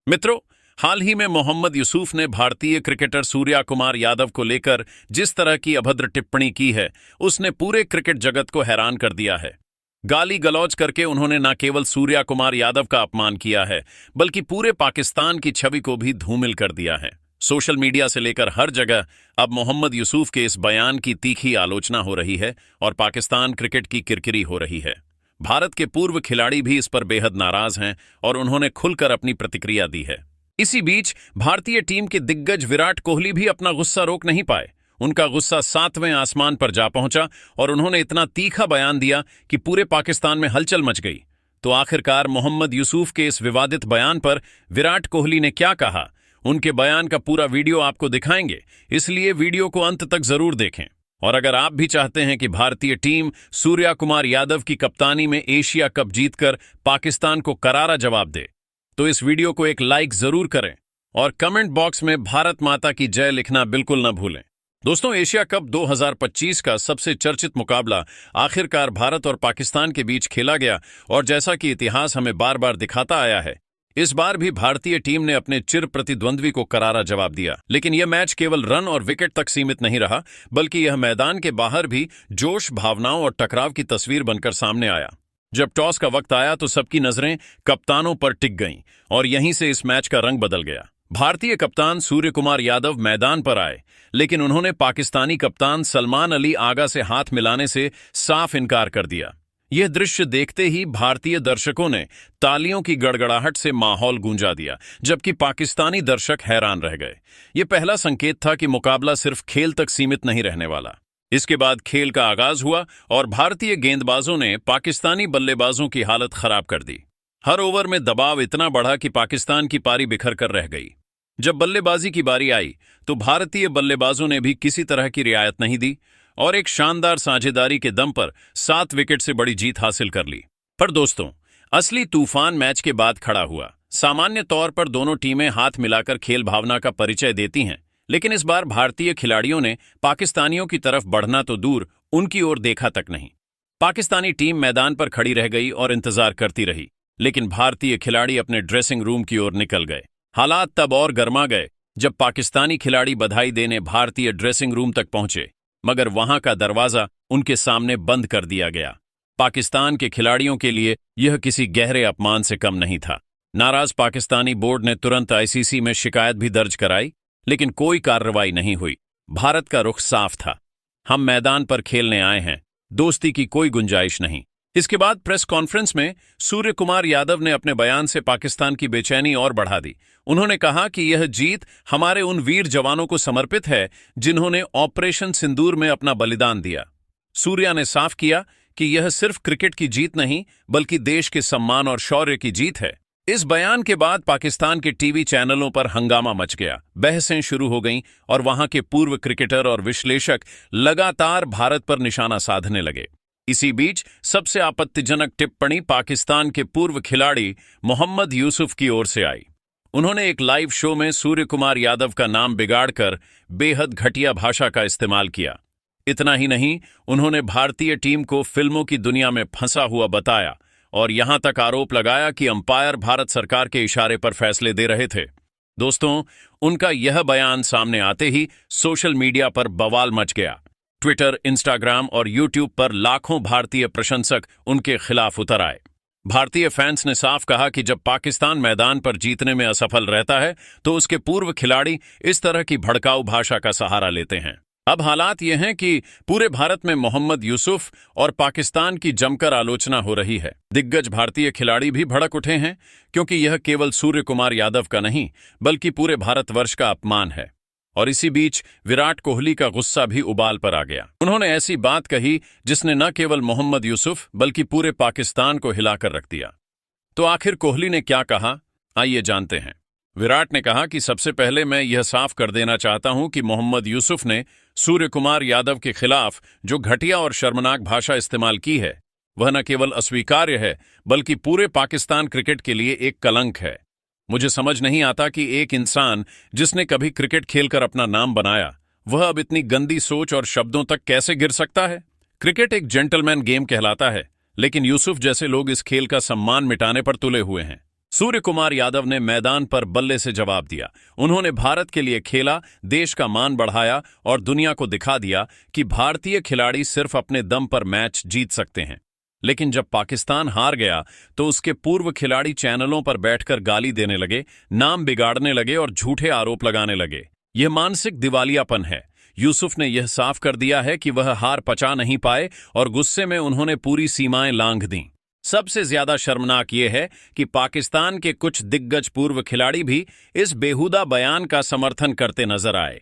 मित्रों, हाल ही में मोहम्मद यूसुफ ने भारतीय क्रिकेटर सूर्या कुमार यादव को लेकर जिस तरह की अभद्र टिप्पणी की है, उसने पूरे क्रिकेट जगत को हैरान कर दिया है। गाली गलौज करके उन्होंने न केवल सूर्या कुमार यादव का अपमान किया है, बल्कि पूरे पाकिस्तान की छवि को भी धूमिल कर दिया है। सोशल मीडिया से लेकर हर जगह अब मोहम्मद यूसुफ के इस बयान की तीखी आलोचना हो रही है और पाकिस्तान क्रिकेट की किरकिरी हो रही है। भारत के पूर्व खिलाड़ी भी इस पर बेहद नाराज हैं और उन्होंने खुलकर अपनी प्रतिक्रिया दी है। इसी बीच भारतीय टीम के दिग्गज विराट कोहली भी अपना गुस्सा रोक नहीं पाए। उनका गुस्सा 7वें आसमान पर जा पहुंचा और उन्होंने इतना तीखा बयान दिया कि पूरे पाकिस्तान में हलचल मच गई। तो आखिरकार मोहम्मद यूसुफ के इस विवादित बयान पर विराट कोहली ने क्या कहा, उनके बयान का पूरा वीडियो आपको दिखाएंगे, इसलिए वीडियो को अंत तक जरूर देखें। और अगर आप भी चाहते हैं कि भारतीय टीम सूर्या कुमार यादव की कप्तानी में एशिया कप जीतकर पाकिस्तान को करारा जवाब दे, तो इस वीडियो को एक लाइक जरूर करें और कमेंट बॉक्स में भारत माता की जय लिखना बिल्कुल न भूलें। दोस्तों, एशिया कप 2025 का सबसे चर्चित मुकाबला आखिरकार भारत और पाकिस्तान के बीच खेला गया और जैसा कि इतिहास हमें बार बार दिखाता आया है, इस बार भी भारतीय टीम ने अपने चिर प्रतिद्वंद्वी को करारा जवाब दिया। लेकिन यह मैच केवल रन और विकेट तक सीमित नहीं रहा, बल्कि यह मैदान के बाहर भी जोश, भावनाओं और टकराव की तस्वीर बनकर सामने आया। जब टॉस का वक्त आया तो सबकी नजरें कप्तानों पर टिक गईं और यहीं से इस मैच का रंग बदल गया। भारतीय कप्तान सूर्य कुमार यादव मैदान पर आए, लेकिन उन्होंने पाकिस्तानी कप्तान सलमान अली आगा से हाथ मिलाने से साफ इनकार कर दिया। यह दृश्य देखते ही भारतीय दर्शकों ने तालियों की गड़गड़ाहट से माहौल गूंजा दिया, जबकि पाकिस्तानी दर्शक हैरान रह गए। यह पहला संकेत था कि मुकाबला सिर्फ खेल तक सीमित नहीं रहने वाला। इसके बाद खेल का आगाज हुआ और भारतीय गेंदबाजों ने पाकिस्तानी बल्लेबाजों की हालत खराब कर दी। हर ओवर में दबाव इतना बढ़ा कि पाकिस्तान की पारी बिखर कर रह गई। जब बल्लेबाजी की बारी आई तो भारतीय बल्लेबाजों ने भी किसी तरह की रियायत नहीं दी और एक शानदार साझेदारी के दम पर 7 विकेट से बड़ी जीत हासिल कर ली। पर दोस्तों, असली तूफान मैच के बाद खड़ा हुआ। सामान्य तौर पर दोनों टीमें हाथ मिलाकर खेल भावना का परिचय देती हैं, लेकिन इस बार भारतीय खिलाड़ियों ने पाकिस्तानियों की तरफ बढ़ना तो दूर, उनकी ओर देखा तक नहीं। पाकिस्तानी टीम मैदान पर खड़ी रह गई और इंतजार करती रही, लेकिन भारतीय खिलाड़ी अपने ड्रेसिंग रूम की ओर निकल गए। हालात तब और गर्मा गए जब पाकिस्तानी खिलाड़ी बधाई देने भारतीय ड्रेसिंग रूम तक पहुंचे, मगर वहां का दरवाजा उनके सामने बंद कर दिया गया। पाकिस्तान के खिलाड़ियों के लिए यह किसी गहरे अपमान से कम नहीं था। नाराज पाकिस्तानी बोर्ड ने तुरंत आईसीसी में शिकायत भी दर्ज कराई, लेकिन कोई कार्रवाई नहीं हुई। भारत का रुख साफ था, हम मैदान पर खेलने आए हैं, दोस्ती की कोई गुंजाइश नहीं। इसके बाद प्रेस कॉन्फ्रेंस में सूर्य कुमार यादव ने अपने बयान से पाकिस्तान की बेचैनी और बढ़ा दी। उन्होंने कहा कि यह जीत हमारे उन वीर जवानों को समर्पित है जिन्होंने ऑपरेशन सिंदूर में अपना बलिदान दिया। सूर्या ने साफ किया कि यह सिर्फ क्रिकेट की जीत नहीं, बल्कि देश के सम्मान और शौर्य की जीत है। इस बयान के बाद पाकिस्तान के टीवी चैनलों पर हंगामा मच गया, बहसें शुरू हो गईं और वहां के पूर्व क्रिकेटर और विश्लेषक लगातार भारत पर निशाना साधने लगे। इसी बीच सबसे आपत्तिजनक टिप्पणी पाकिस्तान के पूर्व खिलाड़ी मोहम्मद यूसुफ की ओर से आई। उन्होंने एक लाइव शो में सूर्य कुमार यादव का नाम बिगाड़कर बेहद घटिया भाषा का इस्तेमाल किया। इतना ही नहीं, उन्होंने भारतीय टीम को फिल्मों की दुनिया में फंसा हुआ बताया और यहां तक आरोप लगाया कि अंपायर भारत सरकार के इशारे पर फैसले दे रहे थे। दोस्तों, उनका यह बयान सामने आते ही सोशल मीडिया पर बवाल मच गया। ट्विटर, इंस्टाग्राम और यूट्यूब पर लाखों भारतीय प्रशंसक उनके खिलाफ उतर आए। भारतीय फैंस ने साफ कहा कि जब पाकिस्तान मैदान पर जीतने में असफल रहता है तो उसके पूर्व खिलाड़ी इस तरह की भड़काऊ भाषा का सहारा लेते हैं। अब हालात ये हैं कि पूरे भारत में मोहम्मद यूसुफ और पाकिस्तान की जमकर आलोचना हो रही है। दिग्गज भारतीय खिलाड़ी भी भड़क उठे हैं, क्योंकि यह केवल सूर्य कुमार यादव का नहीं, बल्कि पूरे भारतवर्ष का अपमान है। और इसी बीच विराट कोहली का गुस्सा भी उबाल पर आ गया। उन्होंने ऐसी बात कही जिसने न केवल मोहम्मद यूसुफ बल्कि पूरे पाकिस्तान को हिलाकर रख दिया। तो आखिर कोहली ने क्या कहा, आइए जानते हैं। विराट ने कहा कि सबसे पहले मैं यह साफ कर देना चाहता हूं कि मोहम्मद यूसुफ ने सूर्य कुमार यादव के खिलाफ जो घटिया और शर्मनाक भाषा इस्तेमाल की है, वह न केवल अस्वीकार्य है, बल्कि पूरे पाकिस्तान क्रिकेट के लिए एक कलंक है। मुझे समझ नहीं आता कि एक इंसान जिसने कभी क्रिकेट खेलकर अपना नाम बनाया, वह अब इतनी गंदी सोच और शब्दों तक कैसे गिर सकता है। क्रिकेट एक जेंटलमैन गेम कहलाता है, लेकिन यूसुफ जैसे लोग इस खेल का सम्मान मिटाने पर तुले हुए हैं। सूर्य कुमार यादव ने मैदान पर बल्ले से जवाब दिया। उन्होंने भारत के लिए खेला, देश का मान बढ़ाया और दुनिया को दिखा दिया कि भारतीय खिलाड़ी सिर्फ अपने दम पर मैच जीत सकते हैं। लेकिन जब पाकिस्तान हार गया तो उसके पूर्व खिलाड़ी चैनलों पर बैठकर गाली देने लगे, नाम बिगाड़ने लगे और झूठे आरोप लगाने लगे। यह मानसिक दिवालियापन है। यूसुफ ने यह साफ कर दिया है कि वह हार पचा नहीं पाए और गुस्से में उन्होंने पूरी सीमाएं लांघ दीं। सबसे ज्यादा शर्मनाक यह है कि पाकिस्तान के कुछ दिग्गज पूर्व खिलाड़ी भी इस बेहुदा बयान का समर्थन करते नजर आए।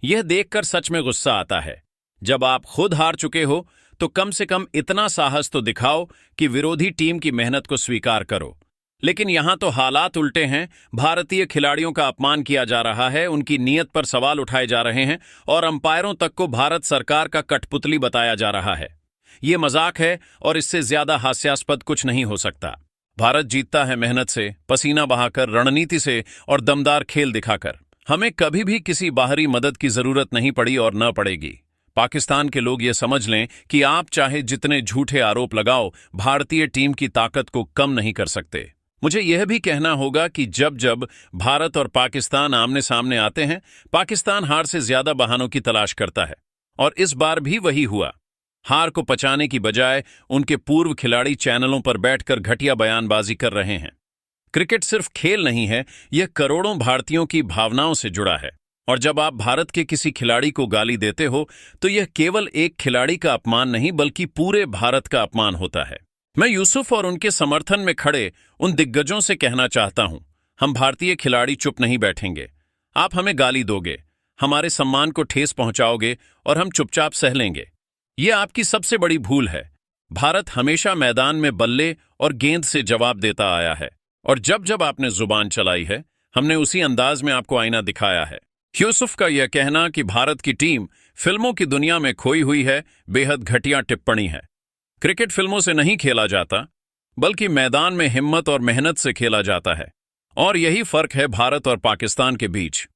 यह देखकर सच में गुस्सा आता है। जब आप खुद हार चुके हो तो कम से कम इतना साहस तो दिखाओ कि विरोधी टीम की मेहनत को स्वीकार करो। लेकिन यहां तो हालात उल्टे हैं। भारतीय खिलाड़ियों का अपमान किया जा रहा है, उनकी नीयत पर सवाल उठाए जा रहे हैं और अंपायरों तक को भारत सरकार का कठपुतली बताया जा रहा है। ये मजाक है और इससे ज्यादा हास्यास्पद कुछ नहीं हो सकता। भारत जीतता है मेहनत से, पसीना बहाकर, रणनीति से और दमदार खेल दिखाकर। हमें कभी भी किसी बाहरी मदद की जरूरत नहीं पड़ी और न पड़ेगी। पाकिस्तान के लोग ये समझ लें कि आप चाहे जितने झूठे आरोप लगाओ, भारतीय टीम की ताकत को कम नहीं कर सकते। मुझे यह भी कहना होगा कि जब जब भारत और पाकिस्तान आमने सामने आते हैं, पाकिस्तान हार से ज्यादा बहानों की तलाश करता है और इस बार भी वही हुआ। हार को पचाने की बजाय उनके पूर्व खिलाड़ी चैनलों पर बैठकर घटिया बयानबाजी कर रहे हैं। क्रिकेट सिर्फ खेल नहीं है, यह करोड़ों भारतीयों की भावनाओं से जुड़ा है और जब आप भारत के किसी खिलाड़ी को गाली देते हो तो यह केवल एक खिलाड़ी का अपमान नहीं बल्कि पूरे भारत का अपमान होता है। मैं यूसुफ और उनके समर्थन में खड़े उन दिग्गजों से कहना चाहता हूं, हम भारतीय खिलाड़ी चुप नहीं बैठेंगे। आप हमें गाली दोगे, हमारे सम्मान को ठेस पहुंचाओगे और हम चुपचाप सह लेंगे। यह आपकी सबसे बड़ी भूल है। भारत हमेशा मैदान में बल्ले और गेंद से जवाब देता आया है और जब जब आपने जुबान चलाई है, हमने उसी अंदाज में आपको आईना दिखाया है। यूसुफ का यह कहना कि भारत की टीम फिल्मों की दुनिया में खोई हुई है, बेहद घटिया टिप्पणी है। क्रिकेट फिल्मों से नहीं खेला जाता, बल्कि मैदान में हिम्मत और मेहनत से खेला जाता है और यही फर्क है भारत और पाकिस्तान के बीच।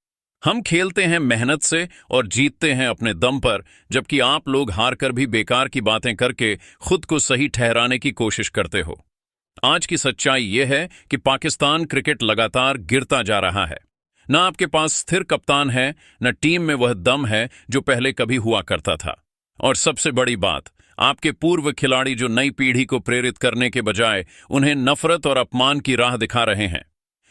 हम खेलते हैं मेहनत से और जीतते हैं अपने दम पर, जबकि आप लोग हारकर भी बेकार की बातें करके खुद को सही ठहराने की कोशिश करते हो। आज की सच्चाई यह है कि पाकिस्तान क्रिकेट लगातार गिरता जा रहा है। न आपके पास स्थिर कप्तान है, न टीम में वह दम है जो पहले कभी हुआ करता था। और सबसे बड़ी बात, आपके पूर्व खिलाड़ी जो नई पीढ़ी को प्रेरित करने के बजाय उन्हें नफरत और अपमान की राह दिखा रहे हैं।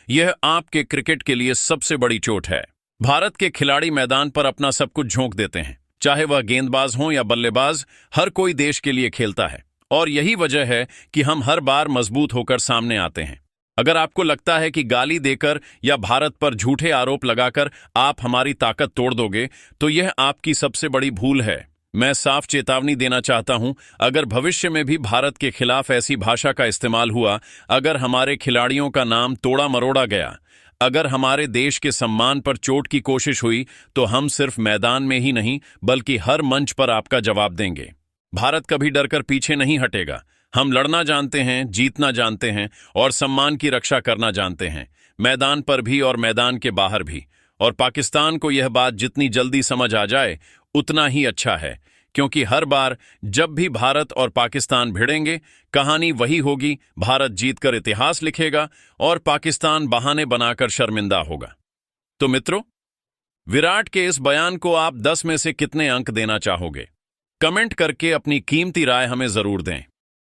यह आपके क्रिकेट के लिए सबसे बड़ी चोट है। भारत के खिलाड़ी मैदान पर अपना सब कुछ झोंक देते हैं, चाहे वह गेंदबाज हो या बल्लेबाज, हर कोई देश के लिए खेलता है और यही वजह है कि हम हर बार मजबूत होकर सामने आते हैं। अगर आपको लगता है कि गाली देकर या भारत पर झूठे आरोप लगाकर आप हमारी ताकत तोड़ दोगे, तो यह आपकी सबसे बड़ी भूल है। मैं साफ चेतावनी देना चाहता हूं, अगर भविष्य में भी भारत के खिलाफ ऐसी भाषा का इस्तेमाल हुआ, अगर हमारे खिलाड़ियों का नाम तोड़ा मरोड़ा गया, अगर हमारे देश के सम्मान पर चोट की कोशिश हुई, तो हम सिर्फ मैदान में ही नहीं बल्कि हर मंच पर आपका जवाब देंगे। भारत कभी डरकर पीछे नहीं हटेगा। हम लड़ना जानते हैं, जीतना जानते हैं और सम्मान की रक्षा करना जानते हैं, मैदान पर भी और मैदान के बाहर भी। और पाकिस्तान को यह बात जितनी जल्दी समझ आ जाए उतना ही अच्छा है, क्योंकि हर बार जब भी भारत और पाकिस्तान भिड़ेंगे, कहानी वही होगी। भारत जीतकर इतिहास लिखेगा और पाकिस्तान बहाने बनाकर शर्मिंदा होगा। तो मित्रों, विराट के इस बयान को आप 10 में से कितने अंक देना चाहोगे? कमेंट करके अपनी कीमती राय हमें जरूर दें।